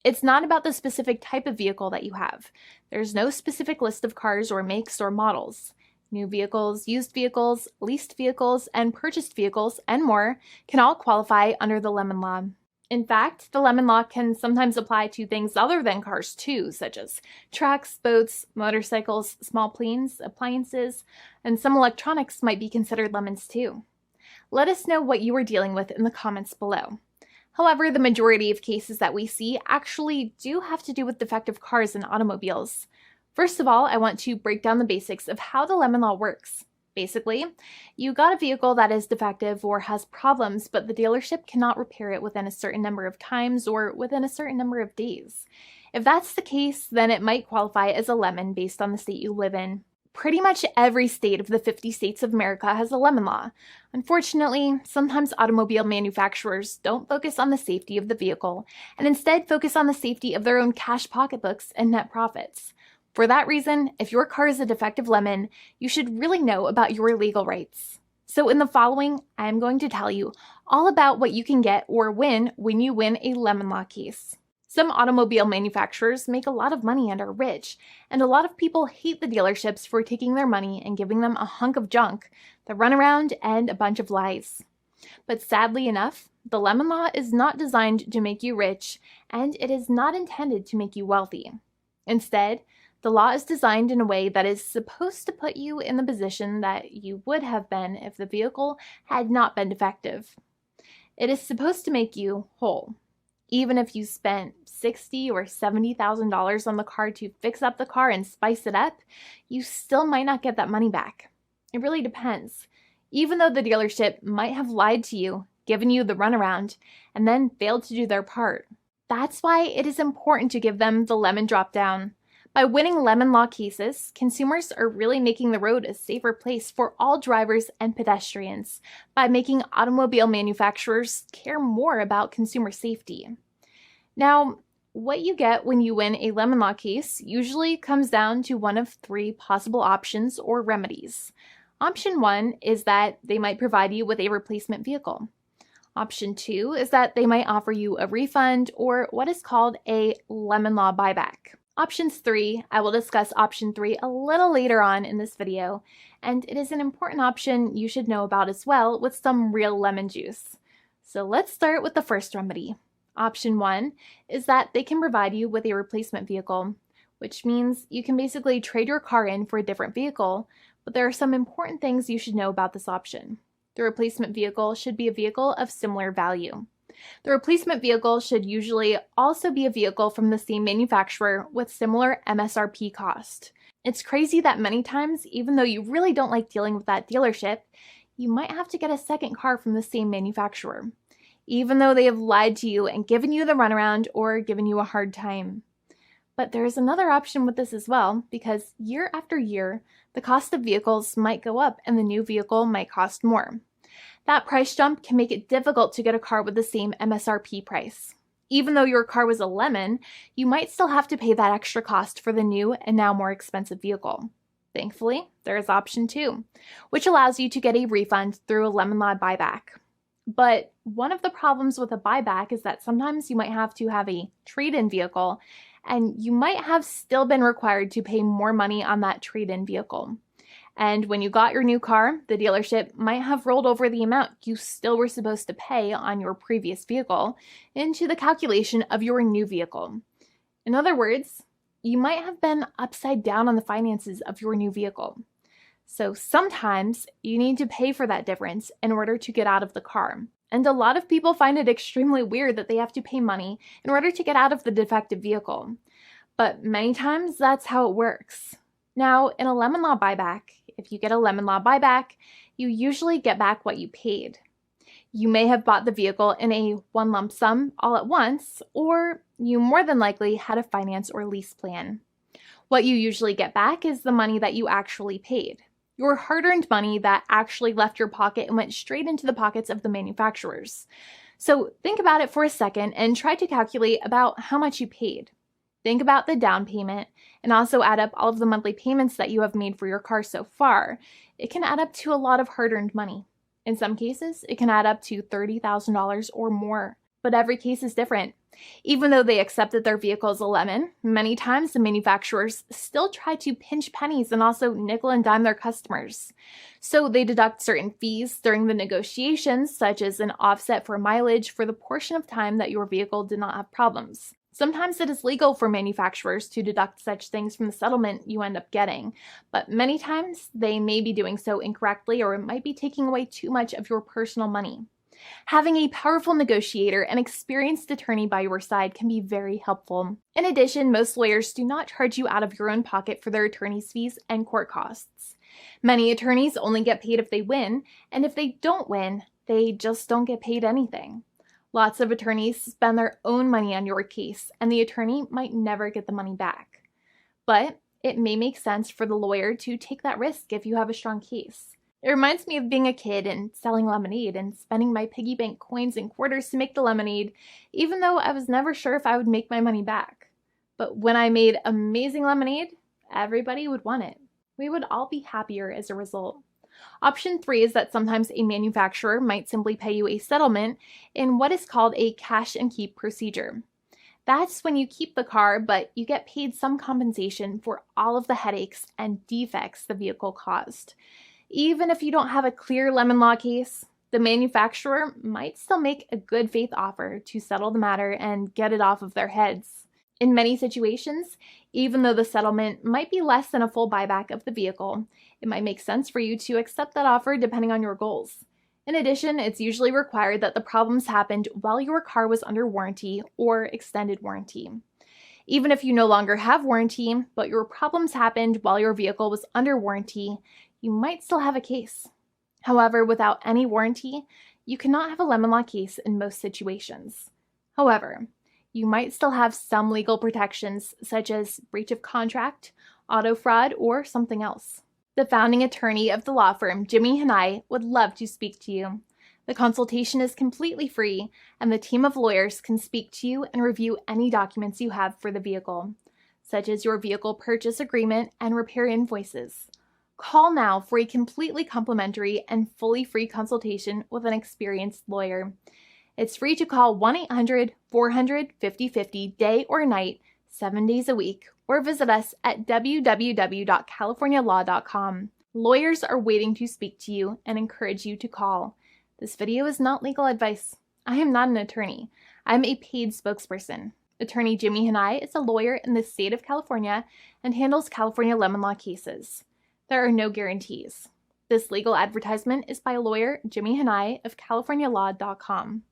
It's not about the specific type of vehicle that you have. There's no specific list of cars or makes or models. New vehicles, used vehicles, leased vehicles, and purchased vehicles, and more can all qualify under the lemon law. In fact, the lemon law can sometimes apply to things other than cars too, such as trucks, boats, motorcycles, small planes, appliances, and some electronics might be considered lemons too. Let us know what you are dealing with in the comments below. However, the majority of cases that we see actually do have to do with defective cars and automobiles. First of all, I want to break down the basics of how the lemon law works. Basically, you got a vehicle that is defective or has problems, but the dealership cannot repair it within a certain number of times or within a certain number of days. If that's the case, then it might qualify as a lemon based on the state you live in. Pretty much every state of the 50 states of America has a lemon law. Unfortunately, sometimes automobile manufacturers don't focus on the safety of the vehicle and instead focus on the safety of their own cash pocketbooks and net profits. For that reason, if your car is a defective lemon, you should really know about your legal rights. So in the following, I am going to tell you all about what you can get or win when you win a lemon law case. Some automobile manufacturers make a lot of money and are rich, and a lot of people hate the dealerships for taking their money and giving them a hunk of junk, the runaround, and a bunch of lies. But sadly enough, the lemon law is not designed to make you rich, and it is not intended to make you wealthy. Instead, the law is designed in a way that is supposed to put you in the position that you would have been if the vehicle had not been defective. It is supposed to make you whole. Even if you spent $60,000 or $70,000 on the car to fix up the car and spice it up, you still might not get that money back. It really depends. Even though the dealership might have lied to you, given you the runaround, and then failed to do their part. That's why it is important to give them the lemon drop down. By winning lemon law cases, consumers are really making the road a safer place for all drivers and pedestrians by making automobile manufacturers care more about consumer safety. Now, what you get when you win a lemon law case usually comes down to one of three possible options or remedies. Option 1 is that they might provide you with a replacement vehicle. Option 2 is that they might offer you a refund or what is called a lemon law buyback. Options 3, I will discuss option 3 a little later on in this video, and it is an important option you should know about as well with some real lemon juice. So let's start with the first remedy. Option 1 is that they can provide you with a replacement vehicle, which means you can basically trade your car in for a different vehicle, but there are some important things you should know about this option. The replacement vehicle should be a vehicle of similar value. The replacement vehicle should usually also be a vehicle from the same manufacturer with similar MSRP cost. It's crazy that many times, even though you really don't like dealing with that dealership, you might have to get a second car from the same manufacturer, even though they have lied to you and given you the runaround or given you a hard time. But there is another option with this as well, because year after year, the cost of vehicles might go up and the new vehicle might cost more. That price jump can make it difficult to get a car with the same MSRP price. Even though your car was a lemon, you might still have to pay that extra cost for the new and now more expensive vehicle. Thankfully, there is option 2, which allows you to get a refund through a lemon law buyback. But one of the problems with a buyback is that sometimes you might have to have a trade-in vehicle, and you might have still been required to pay more money on that trade-in vehicle. And when you got your new car, the dealership might have rolled over the amount you still were supposed to pay on your previous vehicle into the calculation of your new vehicle. In other words, you might have been upside down on the finances of your new vehicle. So sometimes you need to pay for that difference in order to get out of the car. And a lot of people find it extremely weird that they have to pay money in order to get out of the defective vehicle. But many times that's how it works. Now, in a lemon law buyback, if you get a lemon law buyback, you usually get back what you paid. You may have bought the vehicle in a one lump sum all at once, or you more than likely had a finance or lease plan. What you usually get back is the money that you actually paid. Your hard-earned money that actually left your pocket and went straight into the pockets of the manufacturers. So think about it for a second and try to calculate about how much you paid. Think about the down payment and also add up all of the monthly payments that you have made for your car so far. It can add up to a lot of hard-earned money. In some cases, it can add up to $30,000 or more. but every case is different. Even though they accept that their vehicle is a lemon, many times the manufacturers still try to pinch pennies and also nickel and dime their customers. So they deduct certain fees during the negotiations, such as an offset for mileage for the portion of time that your vehicle did not have problems. Sometimes it is legal for manufacturers to deduct such things from the settlement you end up getting, but many times they may be doing so incorrectly, or it might be taking away too much of your personal money. Having a powerful negotiator and experienced attorney by your side can be very helpful. In addition, most lawyers do not charge you out of your own pocket for their attorney's fees and court costs. Many attorneys only get paid if they win, and if they don't win, they just don't get paid anything. Lots of attorneys spend their own money on your case, and the attorney might never get the money back. But it may make sense for the lawyer to take that risk if you have a strong case. It reminds me of being a kid and selling lemonade and spending my piggy bank coins and quarters to make the lemonade, even though I was never sure if I would make my money back. But when I made amazing lemonade, everybody would want it. We would all be happier as a result. Option 3 is that sometimes a manufacturer might simply pay you a settlement in what is called a cash and keep procedure. That's when you keep the car, but you get paid some compensation for all of the headaches and defects the vehicle caused. Even if you don't have a clear lemon law case, the manufacturer might still make a good faith offer to settle the matter and get it off of their heads. In many situations, even though the settlement might be less than a full buyback of the vehicle, it might make sense for you to accept that offer depending on your goals. In addition, it's usually required that the problems happened while your car was under warranty or extended warranty. Even if you no longer have warranty, but your problems happened while your vehicle was under warranty, you might still have a case. However, without any warranty, you cannot have a lemon law case in most situations. However, you might still have some legal protections, such as breach of contract, auto fraud, or something else. The founding attorney of the law firm, Jimmy and I, would love to speak to you. The consultation is completely free, and the team of lawyers can speak to you and review any documents you have for the vehicle, such as your vehicle purchase agreement and repair invoices. Call now for a completely complimentary and fully free consultation with an experienced lawyer. It's free to call 1-800-400-5050 day or night, 7 days a week, or visit us at www.californialaw.com. Lawyers are waiting to speak to you and encourage you to call. This video is not legal advice. I am not an attorney. I'm a paid spokesperson. Attorney Jimmy Hanai is a lawyer in the state of California and handles California lemon law cases. There are no guarantees. This legal advertisement is by lawyer Jimmy Hanai of CaliforniaLaw.com.